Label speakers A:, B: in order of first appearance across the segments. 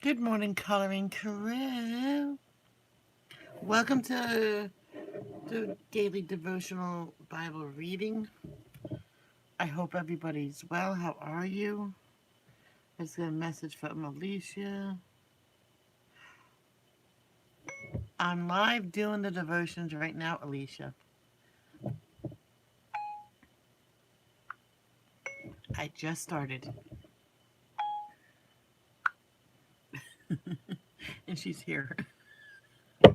A: Good morning, Coloring Crew. Welcome to the daily devotional Bible reading. I hope everybody's well. How are you? It's a message from Alicia. I'm live doing the devotions right now, Alicia. I just started. And she's here. Are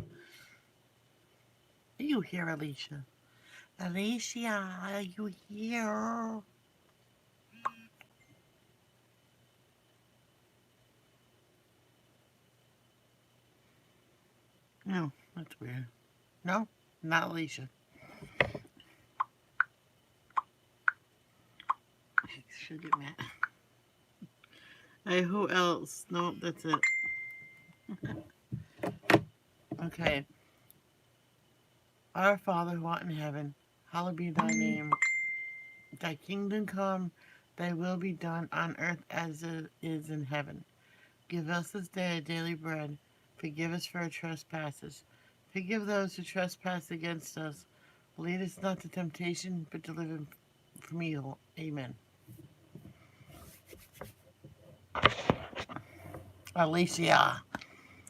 A: you here, Alicia? Alicia, are you here? No, that's weird. No, not Alicia. She'll get mad. Hey, who else? No, that's it. Okay. Our Father who art in heaven, hallowed be thy name. Thy kingdom come, thy will be done on earth as it is in heaven. Give us this day our daily bread. Forgive us for our trespasses. Forgive those who trespass against us. Lead us not to temptation, but deliver us from evil. Amen. Alicia,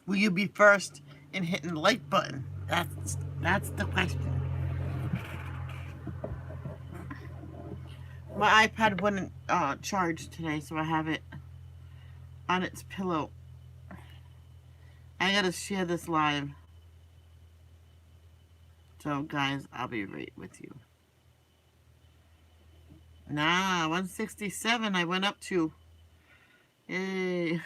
A: will you be first in hitting the like button? That's the question. My iPad wouldn't charge today, so I have it on its pillow. I gotta share this live. So, guys, I'll be right with you. Nah, 167 I went up to. Yay.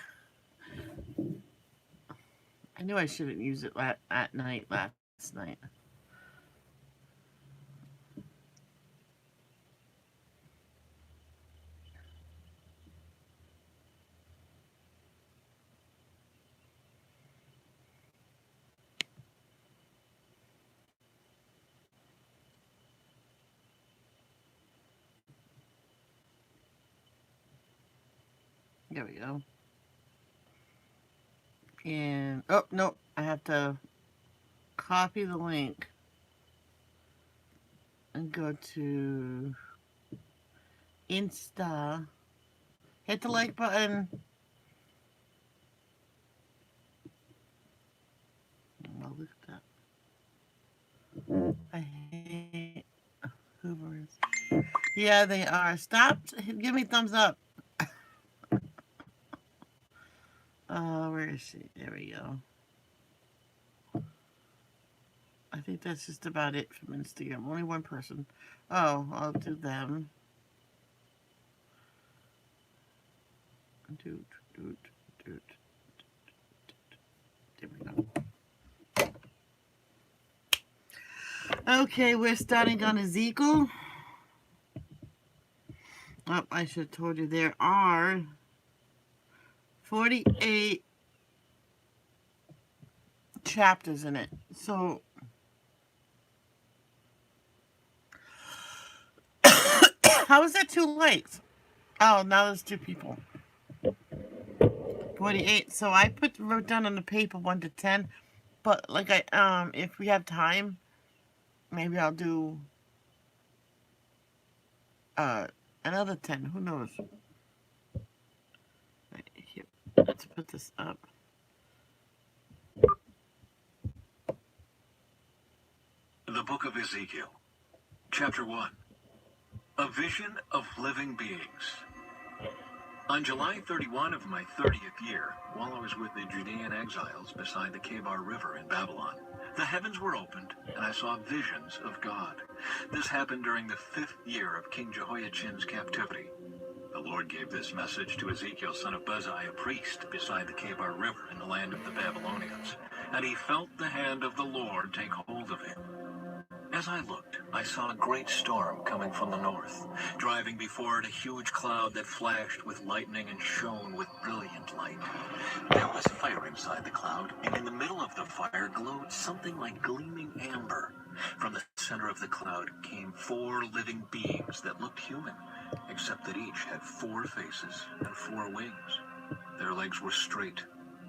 A: I knew I shouldn't use it at night last night. There we go. And, oh, no, I have to copy the link and go to Insta. Hit the like button. Oh, look at that. I hate Hoovers. Yeah, they are. Stop. Give me thumbs up. Where is she? There we go. I think that's just about it from Instagram. Only one person. Oh, I'll do them. Doot, doot, doot. There we go. Okay, we're starting on Ezekiel. Oh, I should have told you there are 48 chapters in it. So, how is that two likes? Oh, now there's two people. 48. So I wrote down on the paper 1 to 10. But like if we have time, maybe I'll do uh another 10. Who knows? Right here. Let's put this up.
B: The Book of Ezekiel, Chapter 1, A Vision of Living Beings. On July 31 of my 30th year, while I was with the Judean exiles beside the Kebar River in Babylon, the heavens were opened, and I saw visions of God. This happened during the 5th year of King Jehoiachin's captivity. The Lord gave this message to Ezekiel, son of Buzi, a priest, beside the Kebar River in the land of the Babylonians, and he felt the hand of the Lord take hold of him. As I looked, I saw a great storm coming from the north, driving before it a huge cloud that flashed with lightning and shone with brilliant light. There was fire inside the cloud, and in the middle of the fire glowed something like gleaming amber. From the center of the cloud came 4 living beings that looked human, except that each had 4 faces and 4 wings. Their legs were straight,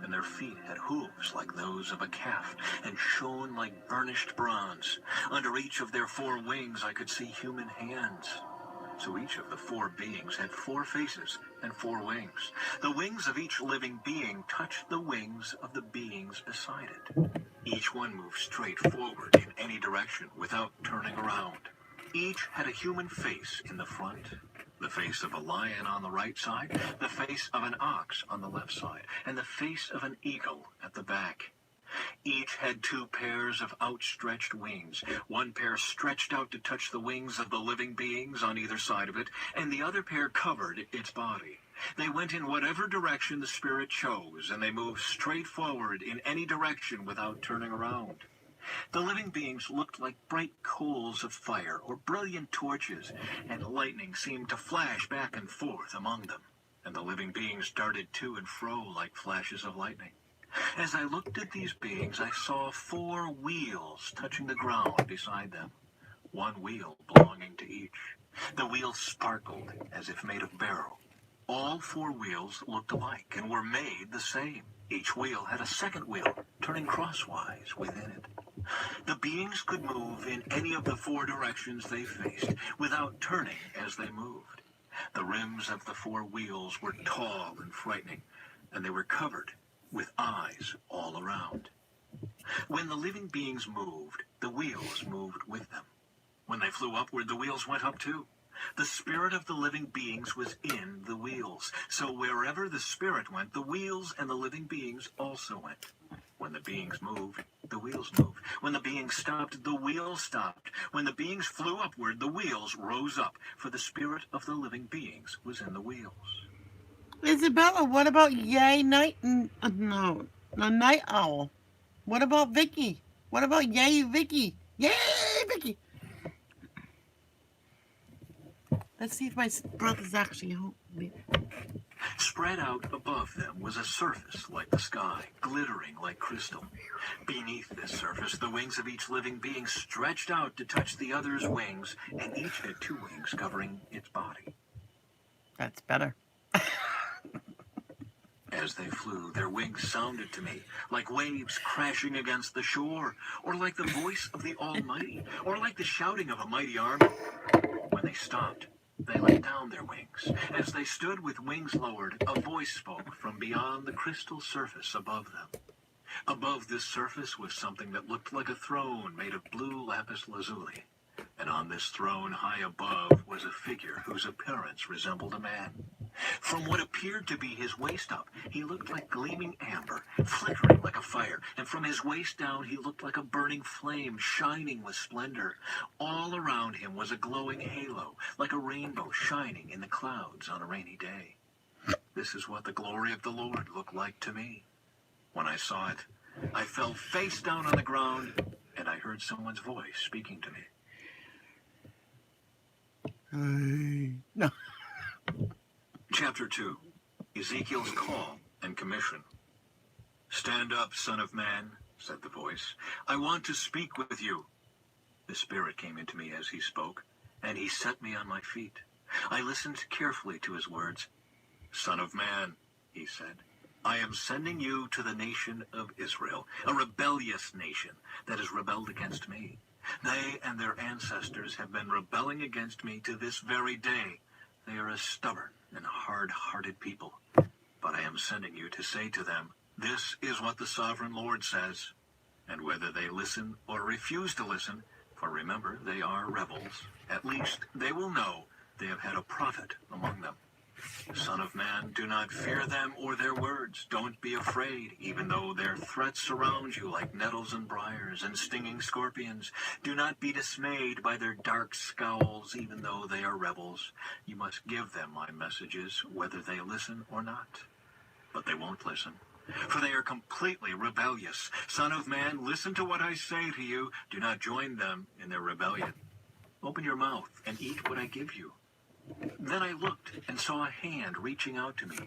B: and their feet had hooves like those of a calf, and shone like burnished bronze. Under each of their 4 wings I could see human hands. So each of the 4 beings had 4 faces and 4 wings. The wings of each living being touched the wings of the beings beside it. Each one moved straight forward in any direction without turning around. Each had a human face in the front, the face of a lion on the right side, the face of an ox on the left side, and the face of an eagle at the back. Each had 2 pairs of outstretched wings. One pair stretched out to touch the wings of the living beings on either side of it, and the other pair covered its body. They went in whatever direction the Spirit chose, and they moved straight forward in any direction without turning around. The living beings looked like bright coals of fire or brilliant torches, and lightning seemed to flash back and forth among them, and the living beings darted to and fro like flashes of lightning. As I looked at these beings, I saw 4 wheels touching the ground beside them, 1 wheel belonging to each. The wheels sparkled as if made of beryl. All 4 wheels looked alike and were made the same. Each wheel had a second wheel turning crosswise within it. The beings could move in any of the 4 directions they faced without turning as they moved. The rims of the 4 wheels were tall and frightening, and they were covered with eyes all around. When the living beings moved, the wheels moved with them. When they flew upward, the wheels went up too. The spirit of the living beings was in the wheels, so wherever the spirit went, the wheels and the living beings also went. When the beings moved, the wheels moved. When the beings stopped, the wheels stopped. When the beings flew upward, the wheels rose up, for the spirit of the living beings was in the wheels.
A: Isabella, what about Yay Night? No, Night Owl. What about Vicky? What about Yay Vicky? Yay Vicky! Let's see if my brother's actually home.
B: Spread out above them was a surface like the sky, glittering like crystal. Beneath this surface, the wings of each living being stretched out to touch the other's wings, and each had 2 wings covering its body.
A: That's better.
B: As they flew, their wings sounded to me like waves crashing against the shore, or like the voice of the Almighty, or like the shouting of a mighty army. When they stopped, they let down their wings. As they stood with wings lowered, a voice spoke from beyond the crystal surface above them. Above this surface was something that looked like a throne made of blue lapis lazuli. And on this throne high above was a figure whose appearance resembled a man. From what appeared to be his waist up, he looked like gleaming amber, flickering like a fire, and from his waist down he looked like a burning flame, shining with splendor. All around him was a glowing halo, like a rainbow shining in the clouds on a rainy day. This is what the glory of the Lord looked like to me. When I saw it, I fell face down on the ground, and I heard someone's voice speaking to me.
A: No.
B: Chapter 2. Ezekiel's Call and Commission. "Stand up, Son of Man," said the voice. "I want to speak with you." The Spirit came into me as he spoke, and he set me on my feet. I listened carefully to his words. "Son of man," he said, "I am sending you to the nation of Israel, a rebellious nation that has rebelled against me. They and their ancestors have been rebelling against me to this very day. They are a stubborn and hard-hearted people. But I am sending you to say to them, 'This is what the Sovereign Lord says.' And whether they listen or refuse to listen, for remember, they are rebels, at least they will know they have had a prophet among them. Son of man, do not fear them or their words. Don't be afraid, even though their threats surround you like nettles and briars and stinging scorpions. Do not be dismayed by their dark scowls, even though they are rebels. You must give them my messages, whether they listen or not. But they won't listen, for they are completely rebellious. Son of man, listen to what I say to you. Do not join them in their rebellion. Open your mouth and eat what I give you." Then I looked and saw a hand reaching out to me.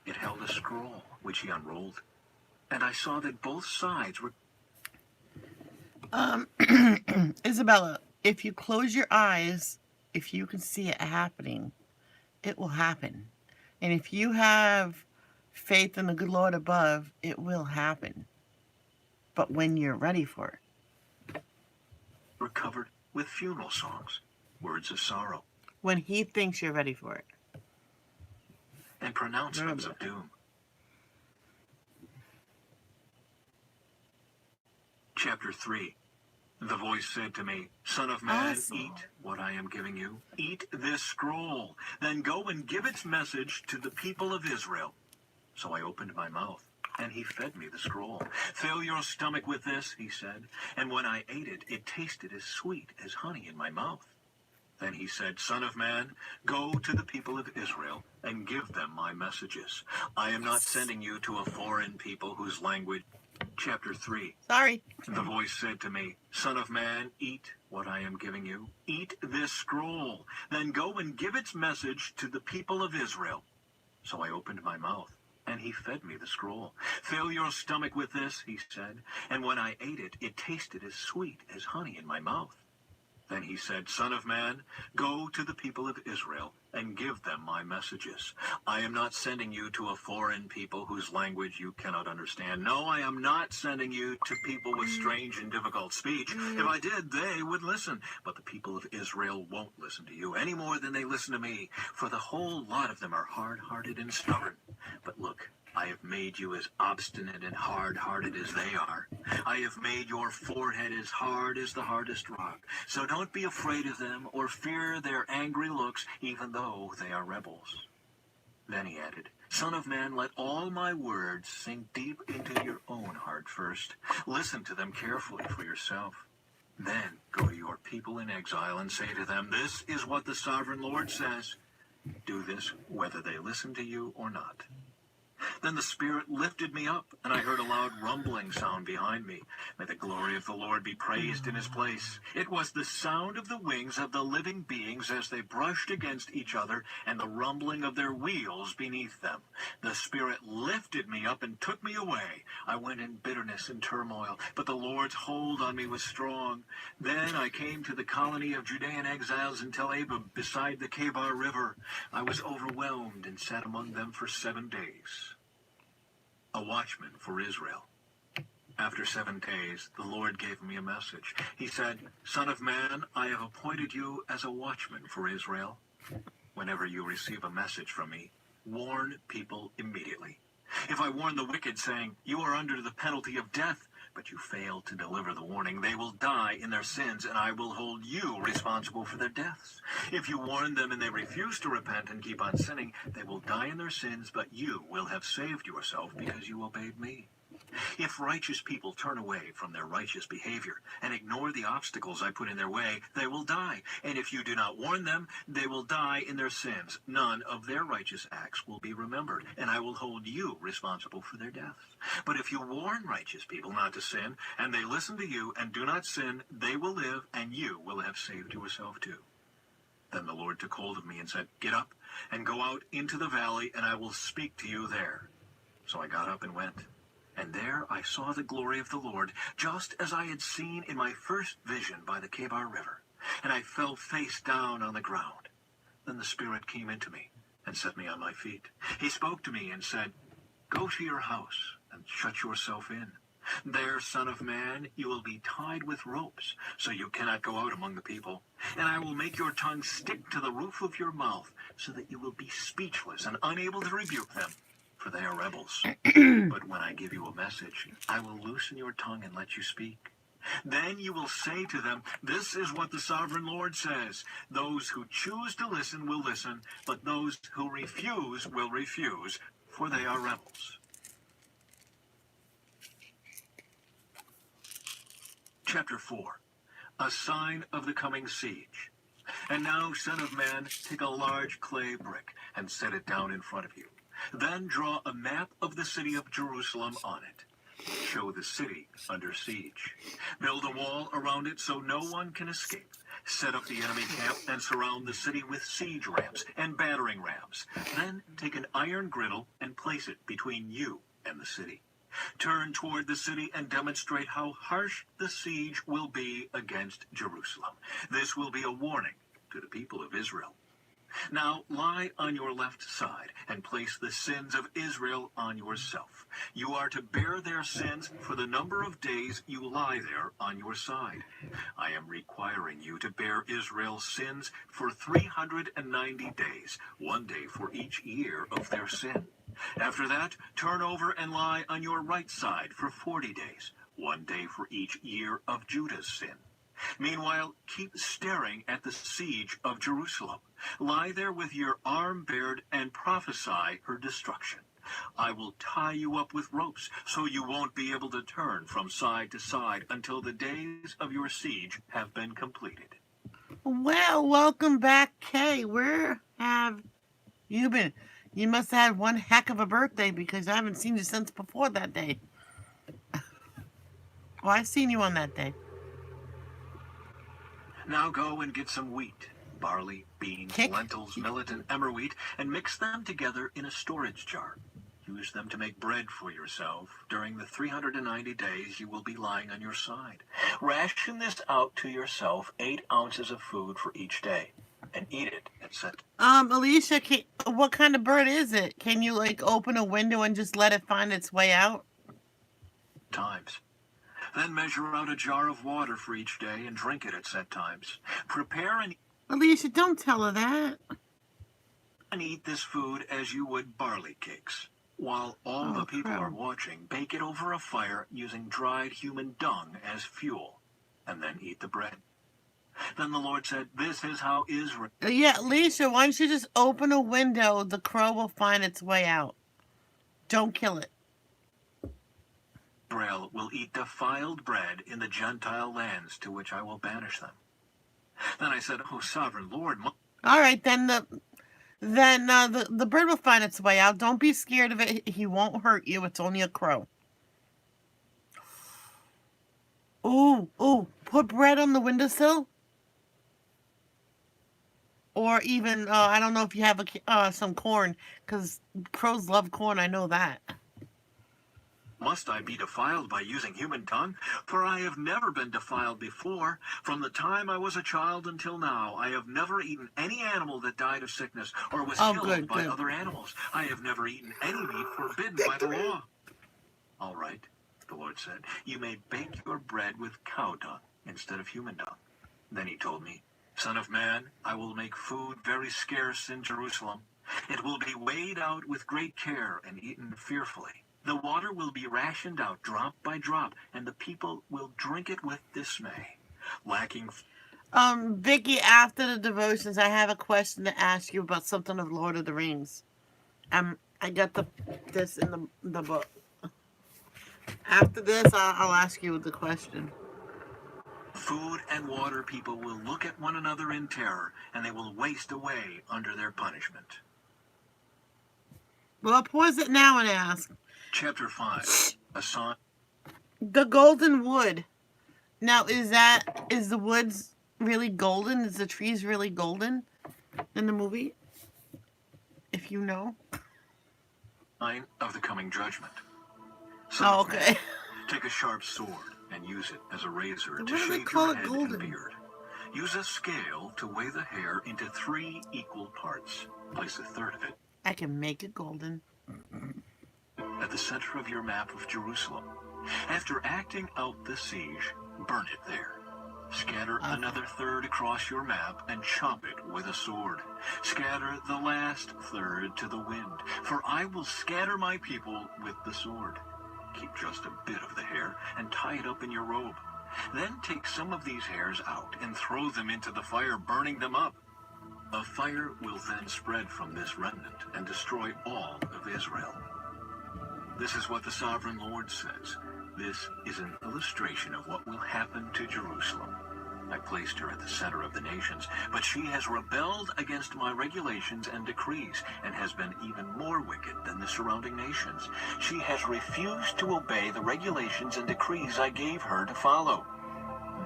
B: It held a scroll, which he unrolled. And I saw that both sides were...
A: Isabella, if you close your eyes, if you can see it happening, it will happen. And if you have faith in the good Lord above, it will happen. But when you're ready for it.
B: Recovered with funeral songs, words of sorrow,
A: When he thinks you're ready for it.
B: and pronouncements of doom. Chapter 3. The voice said to me, Son of man, eat what I am giving you. Eat this scroll. Then go and give its message to the people of Israel. So I opened my mouth, and he fed me the scroll. Fill your stomach with this, he said. And when I ate it, it tasted as sweet as honey in my mouth. Then he said, Son of man, go to the people of Israel and give them my messages. I am not sending you to a foreign people whose language... Chapter 3.
A: Sorry.
B: The voice said to me, Son of man, eat what I am giving you. Eat this scroll. Then go and give its message to the people of Israel. So I opened my mouth, and he fed me the scroll. Fill your stomach with this, he said. And when I ate it, it tasted as sweet as honey in my mouth. Then he said, Son of man, go to the people of Israel and give them my messages. I am not sending you to a foreign people whose language you cannot understand. No, I am not sending you to people with strange and difficult speech. If I did, they would listen. But the people of Israel won't listen to you any more than they listen to me, for the whole lot of them are hard-hearted and stubborn. But look, I have made you as obstinate and hard-hearted as they are. I have made your forehead as hard as the hardest rock. So don't be afraid of them or fear their angry looks, even though they are rebels. Then he added, Son of man, let all my words sink deep into your own heart first. Listen to them carefully for yourself. Then go to your people in exile and say to them, This is what the sovereign Lord says. Do this whether they listen to you or not. Then the Spirit lifted me up, and I heard a loud rumbling sound behind me. May the glory of the Lord be praised in his place. It was the sound of the wings of the living beings as they brushed against each other, and the rumbling of their wheels beneath them. The Spirit lifted me up and took me away. I went in bitterness and turmoil, but the Lord's hold on me was strong. Then I came to the colony of Judean exiles in Tel Aviv beside the Kebar River. I was overwhelmed and sat among them for 7 days. A watchman for Israel. After 7 days, the Lord gave me a message. He said, Son of man, I have appointed you as a watchman for Israel. Whenever you receive a message from me, warn people immediately. If I warn the wicked, saying, You are under the penalty of death, but you fail to deliver the warning, they will die in their sins, and I will hold you responsible for their deaths. If you warn them and they refuse to repent and keep on sinning, they will die in their sins, but you will have saved yourself because you obeyed me. If righteous people turn away from their righteous behavior and ignore the obstacles I put in their way, they will die. And if you do not warn them, they will die in their sins. None of their righteous acts will be remembered, and I will hold you responsible for their deaths. But if you warn righteous people not to sin, and they listen to you and do not sin, they will live, and you will have saved yourself too. Then the Lord took hold of me and said, Get up and go out into the valley, and I will speak to you there. So I got up and went. And there I saw the glory of the Lord, just as I had seen in my first vision by the Kebar River. And I fell face down on the ground. Then the Spirit came into me and set me on my feet. He spoke to me and said, Go to your house and shut yourself in. There, Son of man, you will be tied with ropes, so you cannot go out among the people. And I will make your tongue stick to the roof of your mouth, so that you will be speechless and unable to rebuke them, for they are rebels. But when I give you a message, I will loosen your tongue and let you speak. Then you will say to them, This is what the sovereign Lord says. Those who choose to listen will listen, but those who refuse will refuse, for they are rebels. Chapter 4. A sign of the coming siege. And now, Son of man, take a large clay brick and set it down in front of you. Then draw a map of the city of Jerusalem on it. Show the city under siege. Build a wall around it so no one can escape. Set up the enemy camp and surround the city with siege rams and battering rams. Then take an iron griddle and place it between you and the city. Turn toward the city and demonstrate how harsh the siege will be against Jerusalem. This will be a warning to the people of Israel. Now lie on your left side, and place the sins of Israel on yourself. You are to bear their sins for the number of days you lie there on your side. I am requiring you to bear Israel's sins for 390 days, 1 day for each year of their sin. After that, turn over and lie on your right side for 40 days, 1 day for each year of Judah's sin. Meanwhile, keep staring at the siege of Jerusalem. Lie there with your arm bared and prophesy her destruction. I will tie you up with ropes, so you won't be able to turn from side to side until the days of your siege have been completed.
A: Well, welcome back, Kay. Where have you been? You must have had one heck of a birthday because I haven't seen you since before that day. Oh, I've seen you on that day.
B: Now go and get some wheat, barley, beans,
A: Kick.
B: lentils, millet, and emmer wheat, and mix them together in a storage jar. Use them to make bread for yourself during the 390 days you will be lying on your side. Ration this out to yourself 8 ounces of food for each day, and eat it at set
A: Alicia, what kind of bird is it? Can you open a window and just let it find its way out?
B: times. Then measure out a jar of water for each day and drink it at set times. Prepare and
A: Alicia, don't tell her that.
B: eat this food as you would barley cakes. While all the people are watching, bake it over a fire using dried human dung as fuel, and then eat the bread. Then the Lord said, this is how Israel
A: Yeah, Alicia, why don't you just open a window? The crow will find its way out. Don't kill it.
B: will eat defiled bread in the Gentile lands to which I will banish them. Then I said, oh, sovereign Lord.
A: All right, then the bird will find its way out. Don't be scared of it. He won't hurt you. It's only a crow. Ooh, put bread on the windowsill. Or even, I don't know if you have some corn, because crows love corn, I know that.
B: Must I be defiled by using human tongue? For I have never been defiled before. From the time I was a child until now, I have never eaten any animal that died of sickness or was killed by other animals. I have never eaten any meat forbidden by the law. All right, the Lord said, you may bake your bread with cow dung instead of human dung. Then he told me, Son of man, I will make food very scarce in Jerusalem. It will be weighed out with great care and eaten fearfully. The water will be rationed out drop by drop, and the people will drink it with dismay. Lacking...
A: Vicky, after the devotions, I have a question to ask you about something of Lord of the Rings. I got this in the book. After this, I'll ask you the question.
B: Food and water people will look at one another in terror, and they will waste away under their punishment.
A: Well, I'll pause it now and ask.
B: Chapter 5. A song.
A: The golden wood. Now, is the woods really golden? Is the trees really golden in the movie? If you know.
B: Sign of the coming judgment.
A: Oh, okay.
B: Take a sharp sword and use it as a razor to
A: Why do they
B: shave
A: call
B: your
A: it
B: head
A: golden?
B: and beard. Use a scale to weigh the hair into 3 equal parts. Place a third of it
A: I can make it golden.
B: at the center of your map of Jerusalem. After acting out the siege, burn it there. Scatter another third across your map and chop it with a sword. Scatter the last third to the wind, for I will scatter my people with the sword. Keep just a bit of the hair and tie it up in your robe. Then take some of these hairs out and throw them into the fire, burning them up. A fire will then spread from this remnant and destroy all of Israel. This is what the sovereign Lord says. This is an illustration of what will happen to Jerusalem. I placed her at the center of the nations, but she has rebelled against my regulations and decrees and has been even more wicked than the surrounding nations. She has refused to obey the regulations and decrees I gave her to follow.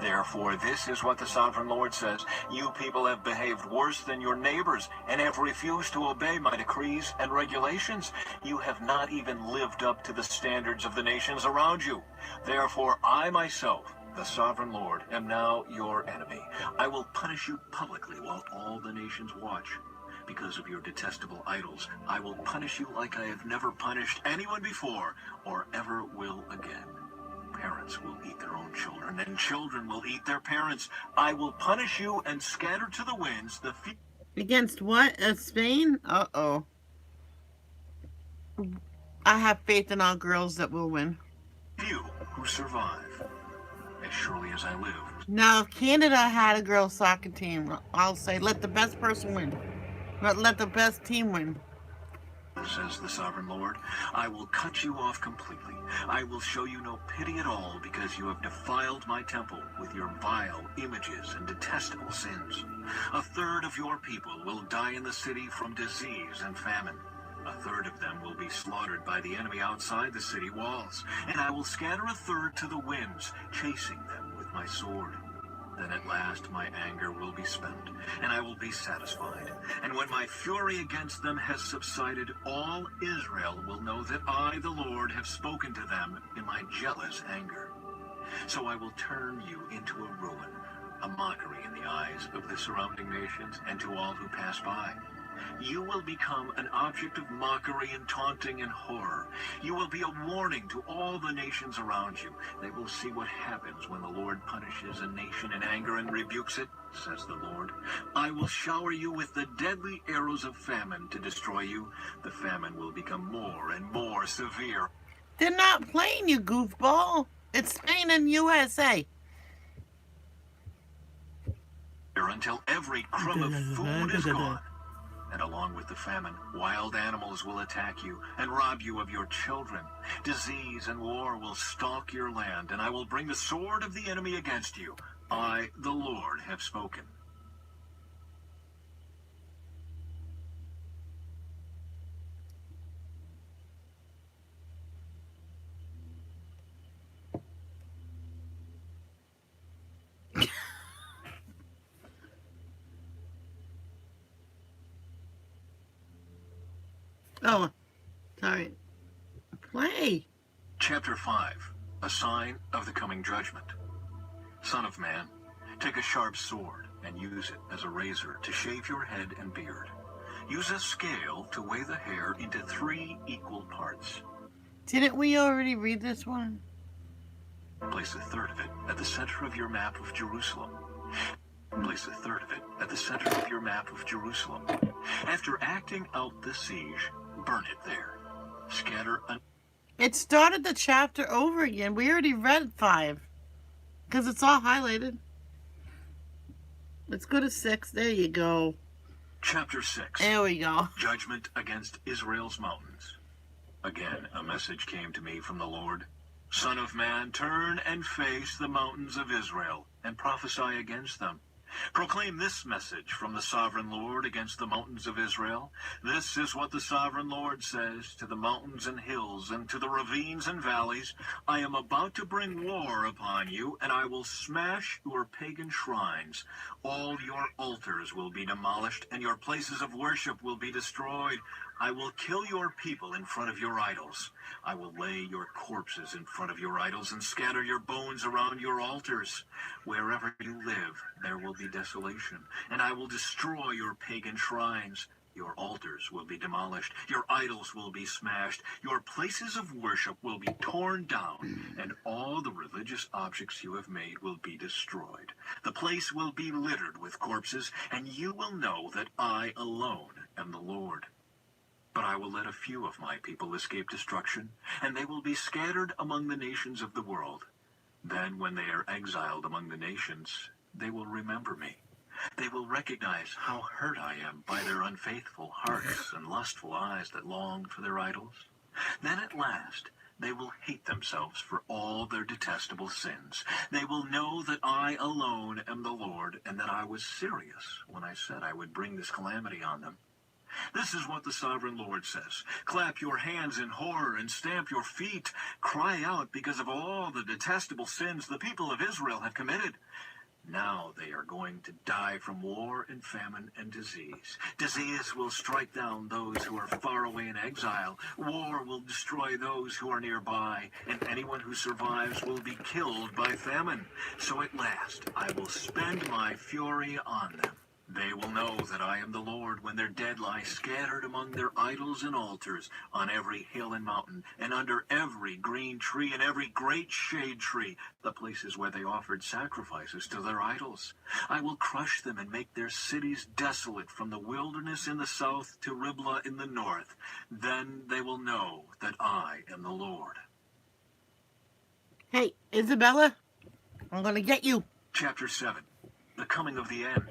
B: Therefore, this is what the sovereign Lord says. You people have behaved worse than your neighbors and have refused to obey my decrees and regulations. You have not even lived up to the standards of the nations around you. Therefore, I myself, the sovereign Lord, am now your enemy. I will punish you publicly while all the nations watch. because of your detestable idols. I will punish you like I have never punished anyone before or ever will again. Parents will eat their own children, and children will eat their parents. I will punish you and scatter to the winds the
A: Against what? Spain? Uh-oh. I have faith in our girls that will win.
B: few who survive. As surely as I live,
A: Now, if Canada had a girls' soccer team, I'll say let the best person win. Let the best team win.
B: says the sovereign Lord, I will cut you off completely. I will show you no pity at all because you have defiled my temple with your vile images and detestable sins. A third of your people will die in the city from disease and famine. A third of them will be slaughtered by the enemy outside the city walls, and I will scatter a third to the winds, chasing them with my sword. Then at last my anger will be spent, and I will be satisfied. And when my fury against them has subsided, all Israel will know that I, the Lord, have spoken to them in my jealous anger. So I will turn you into a ruin, a mockery in the eyes of the surrounding nations and to all who pass by. You will become an object of mockery and taunting and horror. You will be a warning to all the nations around you. They will see what happens when the Lord punishes a nation in anger and rebukes it, says the Lord. I will shower you with the deadly arrows of famine to destroy you. The famine will become more and more severe.
A: They're not playing, you goofball. It's Spain and USA.
B: Until every crumb of food is gone. And along with the famine, wild animals will attack you and rob you of your children. Disease and war will stalk your land, and I will bring the sword of the enemy against you. I, the Lord, have spoken.
A: Oh, sorry. Play.
B: Chapter 5. A sign of the coming judgment. Son of man, take a sharp sword and use it as a razor to shave your head and beard. Use a scale to weigh the hair into 3 equal parts.
A: Didn't we already read this one?
B: Place a third of it at the center of your map of Jerusalem. Place a third of it at the center of your map of Jerusalem. After acting out the siege, burn it there. Scatter an...
A: It started the chapter over again. We already read 5. Because it's all highlighted. Let's go to 6. There you go.
B: Chapter 6.
A: There we go.
B: Judgment against Israel's mountains. Again, a message came to me from the Lord. Son of man, turn and face the mountains of Israel and prophesy against them. Proclaim this message from the sovereign Lord against the mountains of Israel. This is what the sovereign Lord says to the mountains and hills and to the ravines and valleys. I am about to bring war upon you, and I will smash your pagan shrines. All your altars will be demolished, and your places of worship will be destroyed. I will kill your people in front of your idols. I will lay your corpses in front of your idols and scatter your bones around your altars. Wherever you live, there will be desolation, and I will destroy your pagan shrines. Your altars will be demolished, your idols will be smashed, your places of worship will be torn down, and all the religious objects you have made will be destroyed. The place will be littered with corpses, and you will know that I alone am the Lord. But I will let a few of my people escape destruction, and they will be scattered among the nations of the world. Then, when they are exiled among the nations, they will remember me. They will recognize how hurt I am by their unfaithful hearts and lustful eyes that long for their idols. Then at last, they will hate themselves for all their detestable sins. They will know that I alone am the Lord, and that I was serious when I said I would bring this calamity on them. This is what the sovereign Lord says. Clap your hands in horror and stamp your feet. Cry out because of all the detestable sins the people of Israel have committed. Now they are going to die from war and famine and disease. Disease will strike down those who are far away in exile. War will destroy those who are nearby, and anyone who survives will be killed by famine. So at last I will spend my fury on them. They will know that I am the Lord when their dead lie scattered among their idols and altars, on every hill and mountain, and under every green tree and every great shade tree, the places where they offered sacrifices to their idols. I will crush them and make their cities desolate, from the wilderness in the south to Riblah in the north. Then they will know that I am the Lord.
A: Hey, Isabella, I'm going to get you.
B: Chapter 7. The Coming of the End.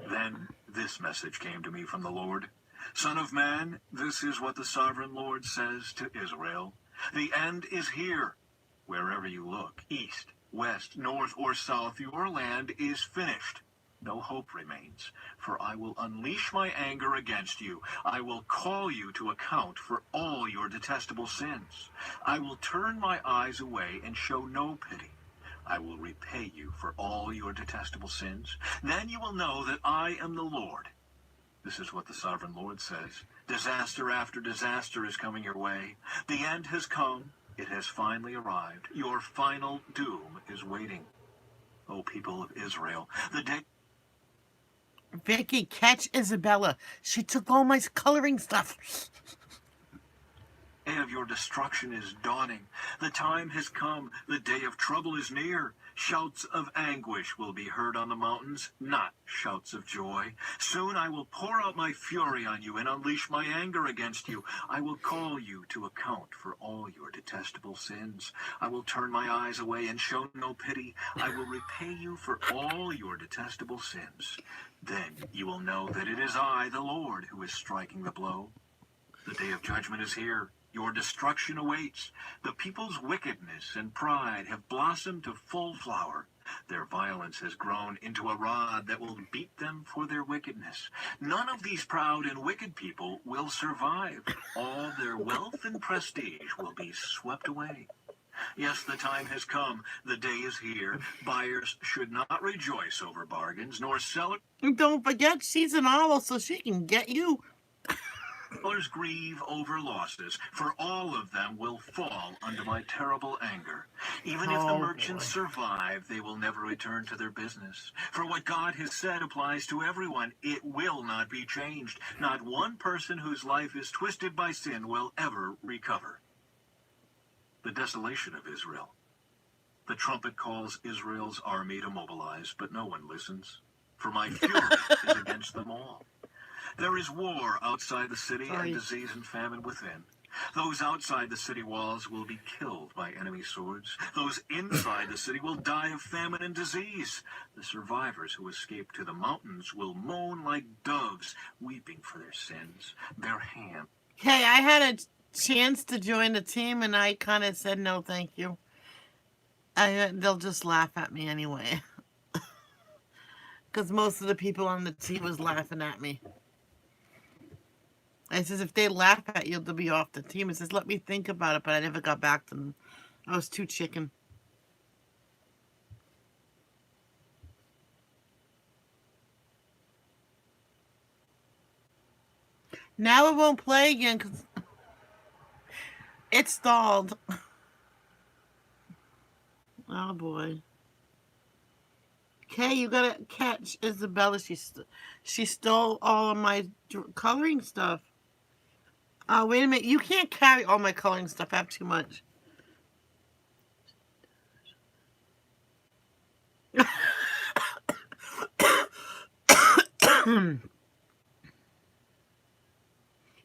B: Then this message came to me from the Lord. Son of man, this is what the sovereign Lord says to Israel. The end is here. Wherever you look, east, west, north, or south, your land is finished. No hope remains, for I will unleash my anger against you. I will call you to account for all your detestable sins. I will turn my eyes away and show no pity. I will repay you for all your detestable sins. Then you will know that I am the Lord. This is what the sovereign Lord says. Disaster after disaster is coming your way. The end has come. It has finally arrived. Your final doom is waiting. O people of Israel, the day
A: Vicky, catch Isabella. She took all my coloring stuff.
B: of your destruction is dawning. The time has come. The day of trouble is near. Shouts of anguish will be heard on the mountains, not shouts of joy. Soon I will pour out my fury on you and unleash my anger against you. I will call you to account for all your detestable sins. I will turn my eyes away and show no pity. I will repay you for all your detestable sins. Then you will know that it is I, the Lord, who is striking the blow. The day of judgment is here. Your destruction awaits. The people's wickedness and pride have blossomed to full flower. Their violence has grown into a rod that will beat them for their wickedness. None of these proud and wicked people will survive. All their wealth and prestige will be swept away. Yes, the time has come. The day is here. Buyers should not rejoice over bargains, nor sellers
A: Don't forget, she's an owl, so she can get you.
B: grieve over losses, for all of them will fall under my terrible anger. Even if the
A: Oh,
B: merchants
A: boy.
B: survive, they will never return to their business. For what God has said applies to everyone. It will not be changed. Not one person whose life is twisted by sin will ever recover. The desolation of Israel. The trumpet calls Israel's army to mobilize, but no one listens. For my fury is against them all. There is war outside the city and
A: Sorry.
B: disease and famine within. Those outside the city walls will be killed by enemy swords. Those inside the city will die of famine and disease. The survivors who escape to the mountains will moan like doves, weeping for their sins. Their hands.
A: Hey, I had a chance to join the team, and I kind of said no, thank you. They'll just laugh at me anyway. Because most of the people on the team was laughing at me. I says, if they laugh at you, they'll be off the team. It says, let me think about it, but I never got back to them. I was too chicken. Now it won't play again because it stalled. Oh, boy. Okay, you gotta catch Isabella. She stole all of my coloring stuff. Oh, wait a minute. You can't carry all my coloring stuff. I have too much.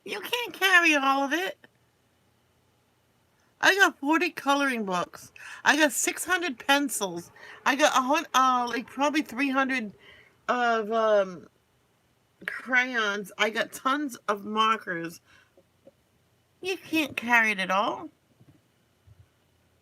A: You can't carry all of it. I got 40 coloring books. I got 600 pencils. I got like probably 300 of crayons. I got tons of markers. You can't carry it all.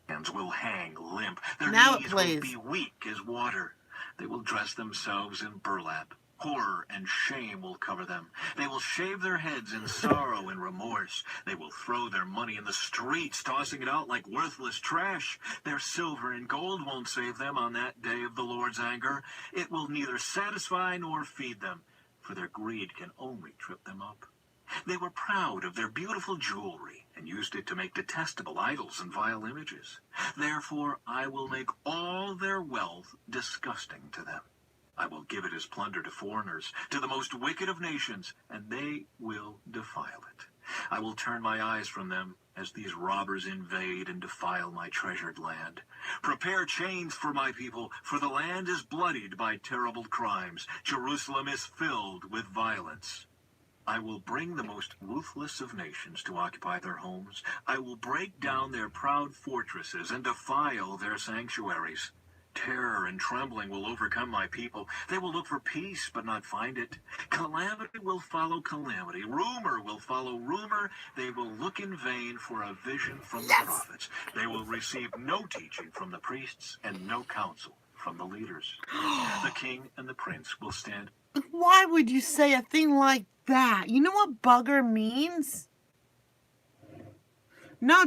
B: Hands will hang limp. Their
A: Now it
B: knees will
A: plays.
B: be weak as water. They will dress themselves in burlap. Horror and shame will cover them. They will shave their heads in sorrow and remorse. They will throw their money in the streets, tossing it out like worthless trash. Their silver and gold won't save them on that day of the Lord's anger. It will neither satisfy nor feed them, for their greed can only trip them up. They were proud of their beautiful jewelry and used it to make detestable idols and vile images. Therefore, I will make all their wealth disgusting to them. I will give it as plunder to foreigners, to the most wicked of nations, and they will defile it. I will turn my eyes from them as these robbers invade and defile my treasured land. Prepare chains for my people, for the land is bloodied by terrible crimes. Jerusalem is filled with violence. I will bring the most ruthless of nations to occupy their homes. I will break down their proud fortresses and defile their sanctuaries. Terror and trembling will overcome my people. They will look for peace, but not find it. Calamity will follow calamity. Rumor will follow rumor. They will look in vain for a vision from the
A: Yes.
B: prophets. They will receive no teaching from the priests and no counsel from the leaders. The king and the prince will stand.
A: Why would you say a thing like that? You know what bugger means? No,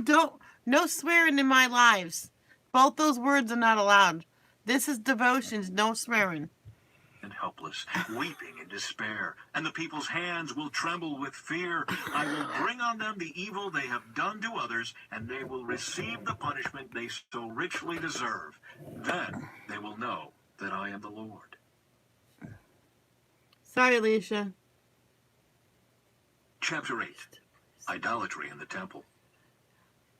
A: no swearing in my lives. Both those words are not allowed. This is devotions, no swearing.
B: And helpless, weeping in despair, and the people's hands will tremble with fear. I will bring on them the evil they have done to others, and they will receive the punishment they so richly deserve. Then they will know that I am the Lord.
A: Sorry, Alicia.
B: Chapter 8. Idolatry in the Temple.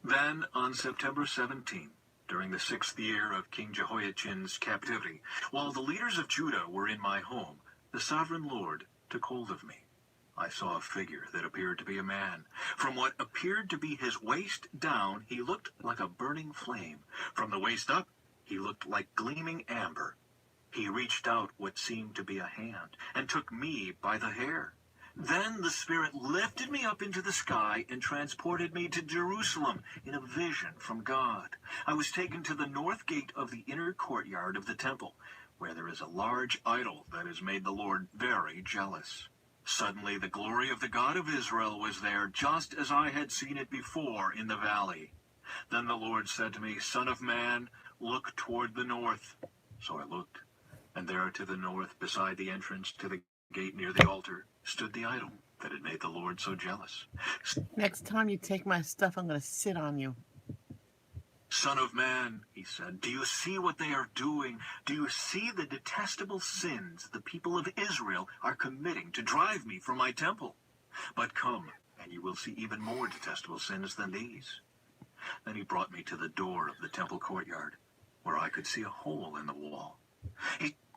B: Then, on September 17th, during the 6th year of King Jehoiachin's captivity, while the leaders of Judah were in my home, the sovereign Lord took hold of me. I saw a figure that appeared to be a man. From what appeared to be his waist down, he looked like a burning flame. From the waist up, he looked like gleaming amber. He reached out what seemed to be a hand and took me by the hair. Then the Spirit lifted me up into the sky and transported me to Jerusalem in a vision from God. I was taken to the north gate of the inner courtyard of the temple, where there is a large idol that has made the Lord very jealous. Suddenly the glory of the God of Israel was there, just as I had seen it before in the valley. Then the Lord said to me, Son of man, look toward the north. So I looked, and there to the north, beside the entrance to the gate near the altar, stood the idol that had made the Lord so jealous.
A: Next time you take my stuff, I'm going to sit on you.
B: Son of man, he said, do you see what they are doing? Do you see the detestable sins the people of Israel are committing to drive me from my temple? But come, and you will see even more detestable sins than these. Then he brought me to the door of the temple courtyard, where I could see a hole in the wall.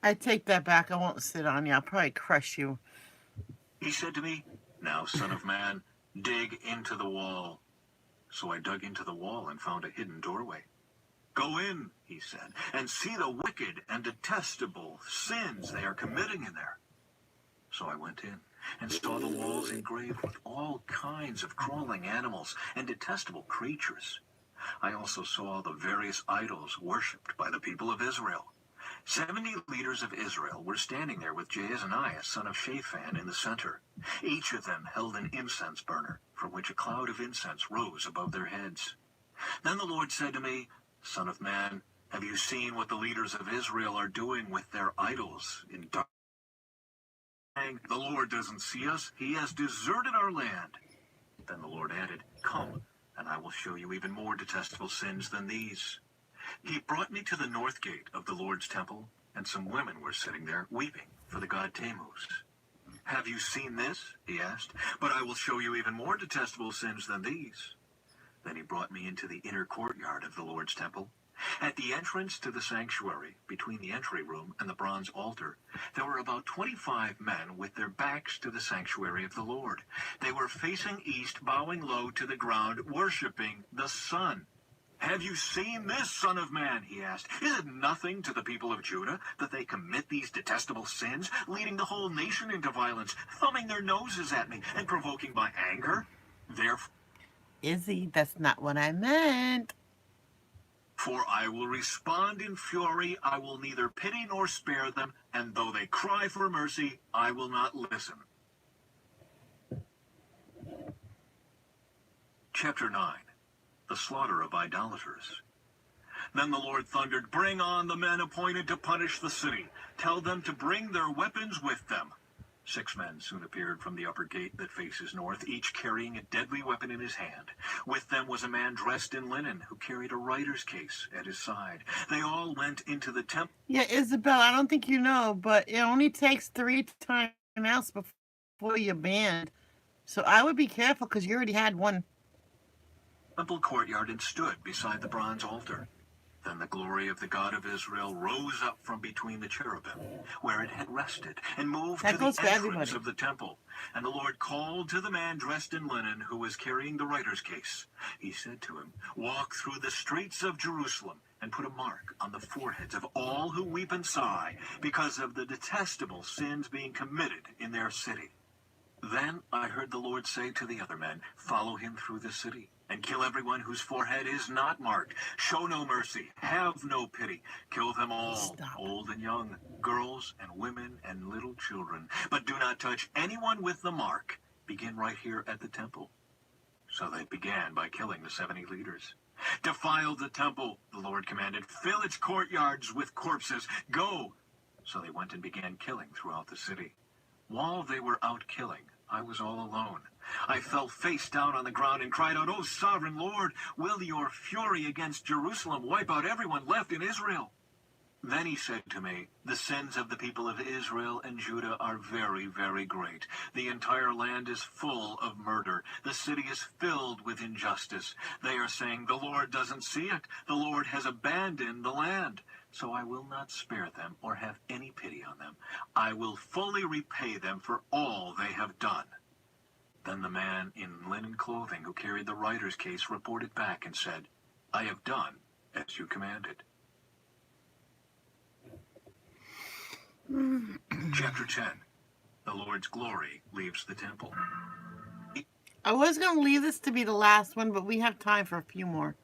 A: I take that back. I won't sit on you. I'll probably crush you.
B: He said to me, Now, son of man, dig into the wall. So I dug into the wall and found a hidden doorway. Go in, he said, and see the wicked and detestable sins they are committing in there. So I went in and saw the walls engraved with all kinds of crawling animals and detestable creatures. I also saw the various idols worshipped by the people of Israel. 70 leaders of Israel were standing there with Jaazaniah, son of Shaphan, in the center. Each of them held an incense burner, from which a cloud of incense rose above their heads. Then the Lord said to me, Son of man, have you seen what the leaders of Israel are doing with their idols in dark? The Lord doesn't see us. He has deserted our land. Then the Lord added, Come, and I will show you even more detestable sins than these. He brought me to the north gate of the Lord's temple, and some women were sitting there weeping for the god Tammuz. Have you seen this? He asked. But I will show you even more detestable sins than these. Then he brought me into the inner courtyard of the Lord's temple. At the entrance to the sanctuary, between the entry room and the bronze altar, there were about 25 men with their backs to the sanctuary of the Lord. They were facing east, bowing low to the ground, worshiping the sun. Have you seen this, Son of Man? He asked. Is it nothing to the people of Judah that they commit these detestable sins, leading the whole nation into violence, thumbing their noses at me, and provoking my anger? Therefore,
A: Izzy, that's not what I meant.
B: For I will respond in fury, I will neither pity nor spare them, and though they cry for mercy, I will not listen. Chapter 9. The slaughter of idolaters. Then the Lord thundered, Bring on the men appointed to punish the city. Tell them to bring their weapons with them. 6 men soon appeared from the upper gate that faces north, each carrying a deadly weapon in his hand. With them was a man dressed in linen who carried a writer's case at his side. They all went into the temple.
A: Yeah, Isabel, I don't think you know, but it only takes 3 timeouts before you're banned. So I would be careful because you already had one.
B: Temple courtyard and stood beside the bronze altar. Then the glory of the God of Israel rose up from between the cherubim, where it had rested, and moved
A: That
B: to
A: goes
B: the
A: for
B: entrance
A: everybody.
B: of the temple. And the Lord called to the man dressed in linen who was carrying the writer's case. He said to him, "Walk through the streets of Jerusalem and put a mark on the foreheads of all who weep and sigh because of the detestable sins being committed in their city." Then I heard the Lord say to the other men, "Follow him through the city, and kill everyone whose forehead is not marked. Show no mercy, have no pity. Kill them all,
A: Stop.
B: old and young, girls and women and little children. But do not touch anyone with the mark. Begin right here at the temple." So they began by killing the 70 leaders. "Defile the temple," the Lord commanded. "Fill its courtyards with corpses. Go!" So they went and began killing throughout the city. While they were out killing, I was all alone. I fell face down on the ground and cried out, "O sovereign Lord, will your fury against Jerusalem wipe out everyone left in Israel?" Then he said to me, "The sins of the people of Israel and Judah are very, very great. The entire land is full of murder. The city is filled with injustice. They are saying, 'The Lord doesn't see it. The Lord has abandoned the land.' So I will not spare them or have any pity on them. I will fully repay them for all they have done." Then the man in linen clothing who carried the writer's case reported back and said, "I have done as you commanded." Chapter 10. The Lord's glory leaves the temple.
A: I was going to leave this to be the last one, but we have time for a few more.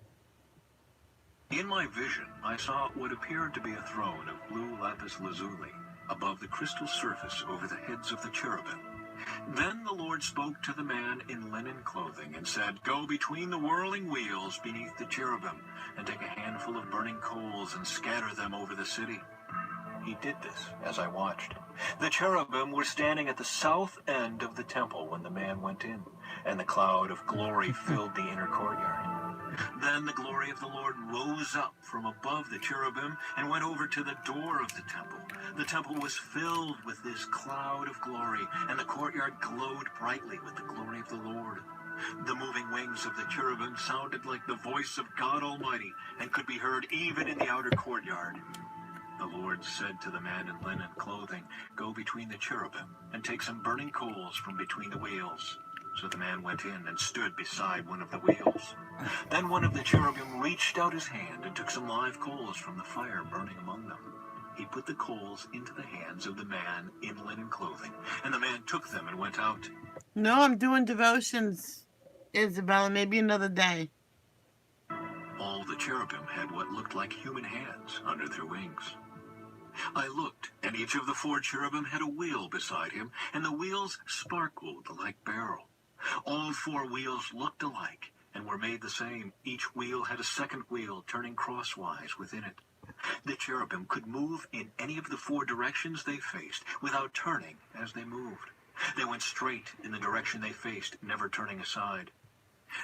B: In my vision, I saw what appeared to be a throne of blue lapis lazuli above the crystal surface over the heads of the cherubim. Then the Lord spoke to the man in linen clothing and said, "Go between the whirling wheels beneath the cherubim and take a handful of burning coals and scatter them over the city." He did this as I watched. The cherubim were standing at the south end of the temple when the man went in, and the cloud of glory filled the inner courtyard. Then the glory of the Lord rose up from above the cherubim and went over to the door of the temple. The temple was filled with this cloud of glory, and the courtyard glowed brightly with the glory of the Lord. The moving wings of the cherubim sounded like the voice of God Almighty and could be heard even in the outer courtyard. The Lord said to the man in linen clothing, "Go between the cherubim and take some burning coals from between the wheels." So the man went in and stood beside one of the wheels. Then one of the cherubim reached out his hand and took some live coals from the fire burning among them. He put the coals into the hands of the man in linen clothing, and the man took them and went out.
A: No, I'm doing devotions, Isabella. Maybe another day.
B: All the cherubim had what looked like human hands under their wings. I looked, and each of the 4 cherubim had a wheel beside him, and the wheels sparkled like beryl. All 4 wheels looked alike and were made the same. Each wheel had a second wheel turning crosswise within it. The cherubim could move in any of the 4 directions they faced without turning as they moved. They went straight in the direction they faced, never turning aside.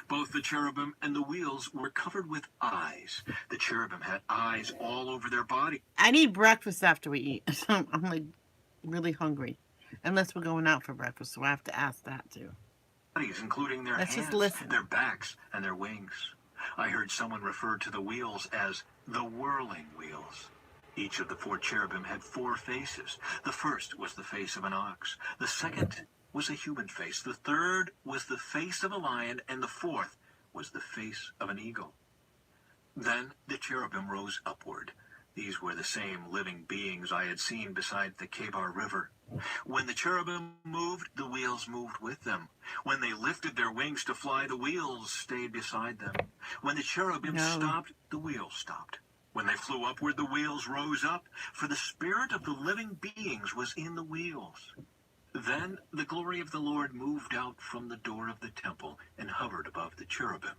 B: Both the cherubim and the wheels were covered with eyes. The cherubim had eyes all over their body.
A: I need breakfast after we eat. So I'm like really hungry. Unless we're going out for breakfast, so I have to ask that too.
B: Including their
A: Let's
B: hands,
A: just listen.
B: their backs, and their wings. I heard someone refer to the wheels as the whirling wheels. Each of the 4 cherubim had 4 faces. The first was the face of an ox. The second was a human face. The third was the face of a lion, and the fourth was the face of an eagle. Then the cherubim rose upward. These were the same living beings I had seen beside the Kebar River. When the cherubim moved, the wheels moved with them. When they lifted their wings to fly, the wheels stayed beside them. When the cherubim stopped, the wheels stopped. When they flew upward, the wheels rose up, for the spirit of the living beings was in the wheels. Then the glory of the Lord moved out from the door of the temple and hovered above the cherubim.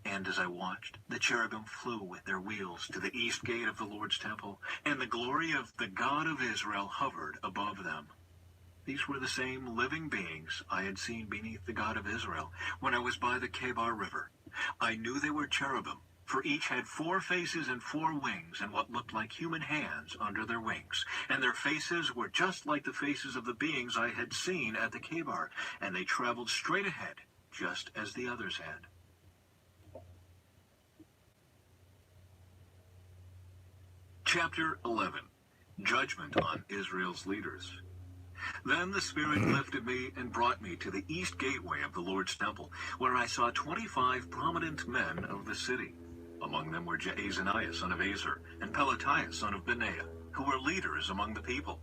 B: And as I watched, the cherubim flew with their wheels to the east gate of the Lord's temple, and the glory of the God of Israel hovered above them. These were the same living beings I had seen beneath the God of Israel when I was by the Kebar River. I knew they were cherubim, for each had 4 faces and 4 wings, and what looked like human hands under their wings. And their faces were just like the faces of the beings I had seen at the Kebar, and they traveled straight ahead, just as the others had. Chapter 11. Judgment on Israel's Leaders. Then the Spirit lifted me and brought me to the east gateway of the Lord's temple, where I saw 25 prominent men of the city. Among them were Jaazaniah, son of Azer, and Pelatiah, son of Benaiah, who were leaders among the people.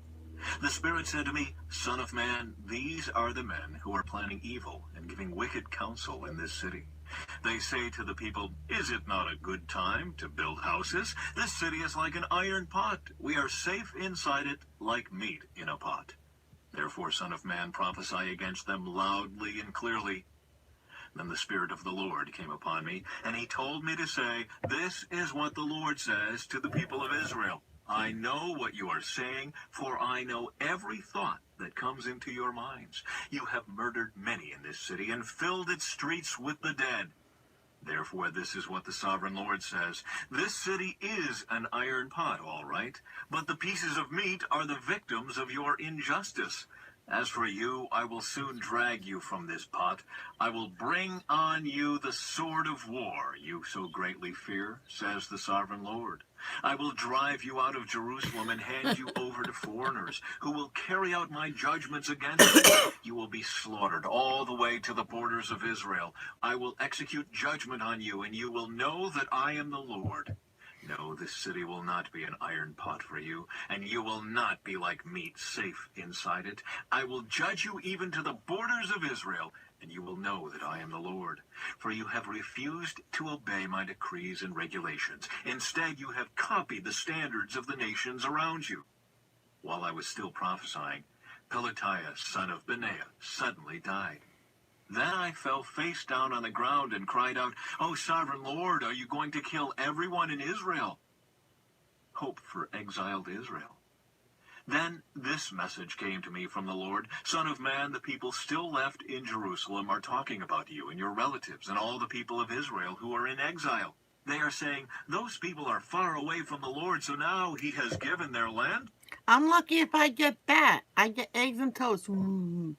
B: The Spirit said to me, Son of man, these are the men who are planning evil and giving wicked counsel in this city. They say to the people, Is it not a good time to build houses? This city is like an iron pot. We are safe inside it like meat in a pot. Therefore, Son of man, prophesy against them loudly and clearly. Then the Spirit of the Lord came upon me, and he told me to say, This is what the Lord says to the people of Israel. I know what you are saying, for I know every thought that comes into your minds. You have murdered many in this city and filled its streets with the dead. Therefore, this is what the sovereign Lord says. This city is an iron pot, all right, but the pieces of meat are the victims of your injustice. As for you, I will soon drag you from this pot. I will bring on you the sword of war you so greatly fear, says the sovereign Lord. I will drive you out of Jerusalem and hand you over to foreigners, who will carry out my judgments against you. You will be slaughtered all the way to the borders of Israel. I will execute judgment on you, and you will know that I am the Lord. No, this city will not be an iron pot for you, and you will not be like meat safe inside it. I will judge you even to the borders of Israel, and you will know that I am the Lord. For you have refused to obey my decrees and regulations. Instead, you have copied the standards of the nations around you. While I was still prophesying, Pelatiah, son of Benaiah, suddenly died. Then I fell face down on the ground and cried out, O sovereign Lord, are you going to kill everyone in Israel? Hope for exiled Israel. Then this message came to me from the Lord, Son of man, the people still left in Jerusalem are talking about you and your relatives and all the people of Israel who are in exile. They are saying, those people are far away from the Lord, so now he has given their land.
A: I'm lucky if I get that. I get eggs and toast. Ooh.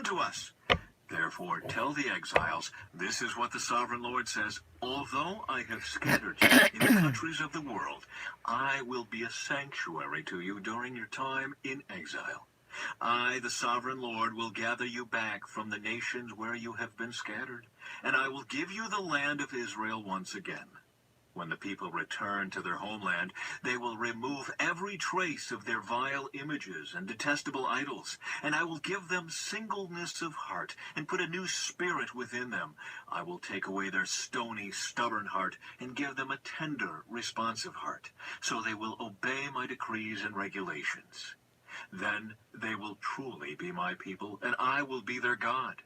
B: To us. Therefore, tell the exiles, this is what the sovereign Lord says, although I have scattered you in the countries of the world, I will be a sanctuary to you during your time in exile. I, the sovereign Lord, will gather you back from the nations where you have been scattered, and I will give you the land of Israel once again. When the people return to their homeland, they will remove every trace of their vile images and detestable idols, and I will give them singleness of heart and put a new spirit within them. I will take away their stony, stubborn heart and give them a tender, responsive heart, so they will obey my decrees and regulations. Then they will truly be my people, and I will be their God.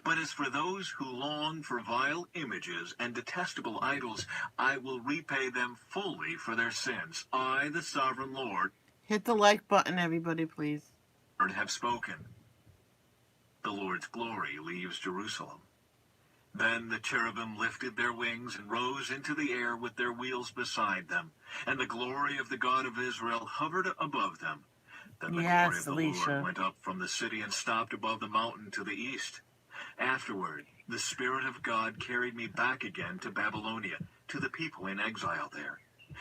B: But as for those who long for vile images and detestable idols, I will repay them fully for their sins. I, the sovereign Lord,
A: Hit the like button, everybody, please.
B: have spoken. The Lord's glory leaves Jerusalem. Then the cherubim lifted their wings and rose into the air with their wheels beside them, and the glory of the God of Israel hovered above them. Then the glory of the Lord went up from the city and stopped above the mountain to the east. Afterward, the Spirit of God carried me back again to Babylonia, to the people in exile there.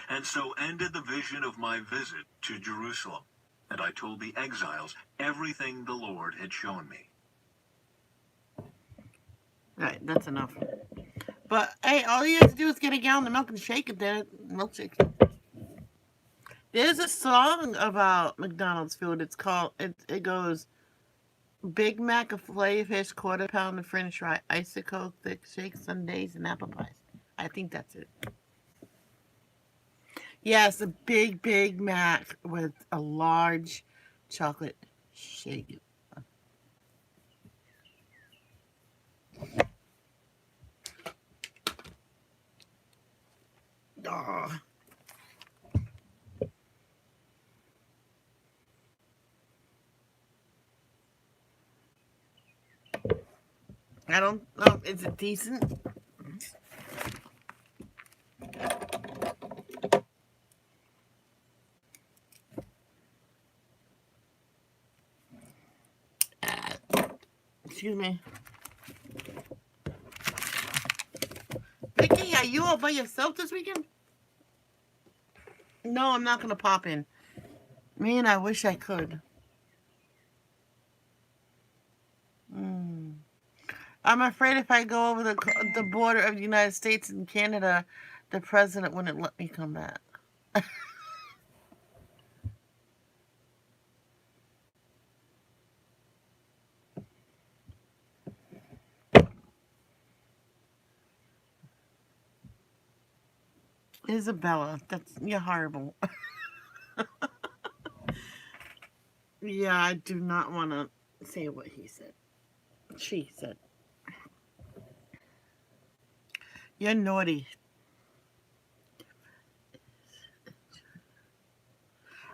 B: And so ended the vision of my visit to Jerusalem. And I told the exiles everything the Lord had shown me.
A: Right, that's enough. But, hey, all you have to do is get a gallon of milk and shake it there. Milkshake. There's a song about McDonald's food. It's called, it goes, Big Mac, a filet fish, quarter pound of French fry, icicle, thick shake, sundaes, and apple pies. I think that's it. Yes, a Big Mac with a large chocolate shake. Oh. I don't know. Is it decent? Excuse me. Vicky, are you all by yourself this weekend? No, I'm not gonna pop in. Man, I wish I could. Mm. I'm afraid if I go over the border of the United States and Canada, the president wouldn't let me come back. Isabella, you're horrible. Yeah, I do not want to say what he said. She said, "You're naughty."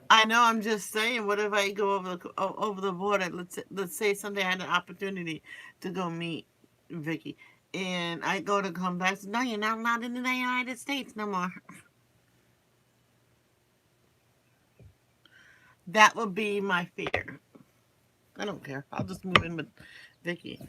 A: I know. I'm just saying. What if I go over the border? Let's say someday I had an opportunity to go meet Vicky, and I go to come back. No, you're not allowed in the United States no more. That would be my fear. I don't care. I'll just move in with Vicky.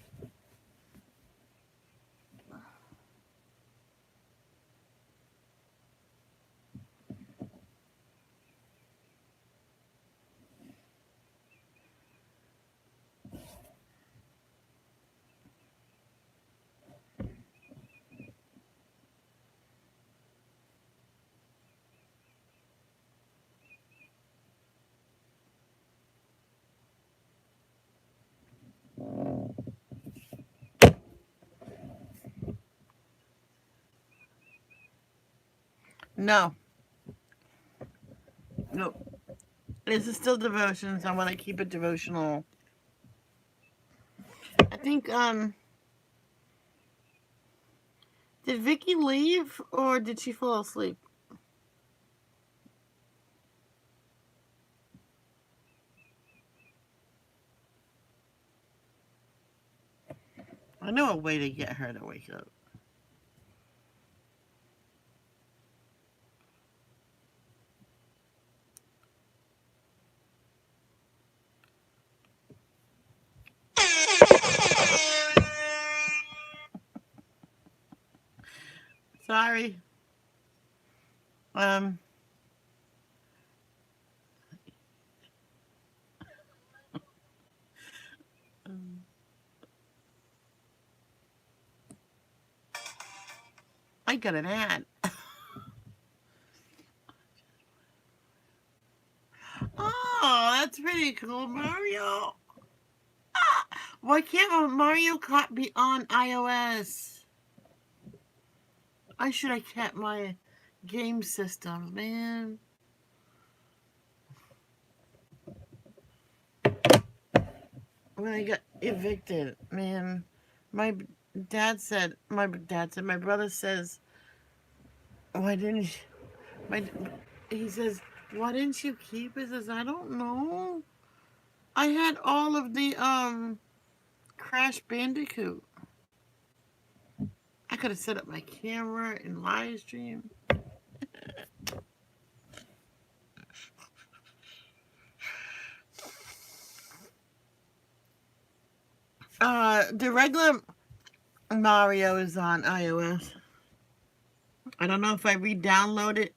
A: No, no. This is still devotions. I want to keep it devotional. I think did Vicky leave or did she fall asleep? I know a way to get her to wake up. Sorry. Um, I got an ad. Oh, that's pretty cool, Mario. Why can't Mario Kart be on iOS? I should have kept my game system, man. When I got evicted, man, my my brother says, why didn't you, my, he says, why didn't you keep it? Says, I don't know. I had all of the, Crash Bandicoot. I could have set up my camera and live stream. The regular Mario is on iOS. I don't know if I re-download it,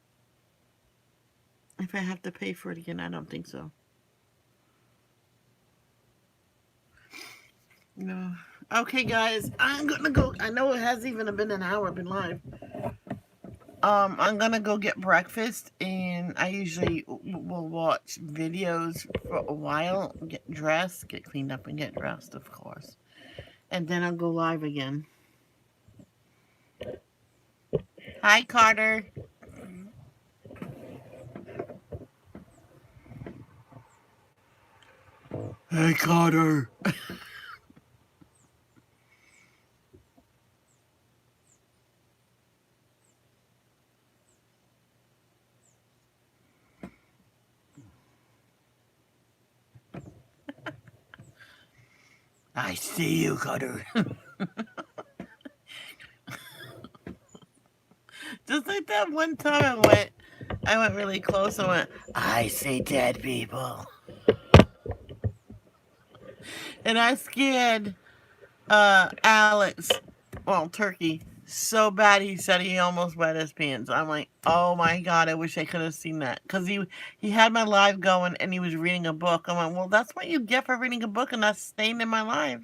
A: if I have to pay for it again. I don't think so. No. Okay, guys, I'm gonna go. I know it hasn't even been an hour. I've been live. I'm gonna go get breakfast, and I usually will watch videos for a while, get dressed, get cleaned up, and get dressed, of course, and then I'll go live again. Hi, Carter. Hey, Carter. I see you, Carter. Just like that one time I went really close. I went, I see dead people, and I scared Alex, well, Turkey, so bad he said he almost wet his pants. I'm like, oh my god, I wish I could have seen that because he had my live going and he was reading a book. I'm like, well, that's what you get for reading a book and not staying in my live.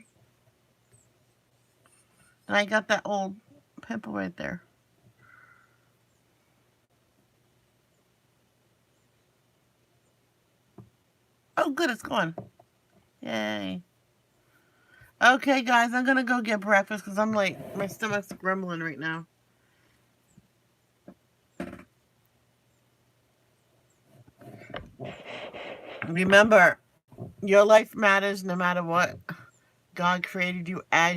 A: And I got that old pimple right there. Oh, good, it's gone. Yay. Okay, guys, I'm gonna go get breakfast because I'm like, my stomach's grumbling right now. Remember, your life matters no matter what. God created you as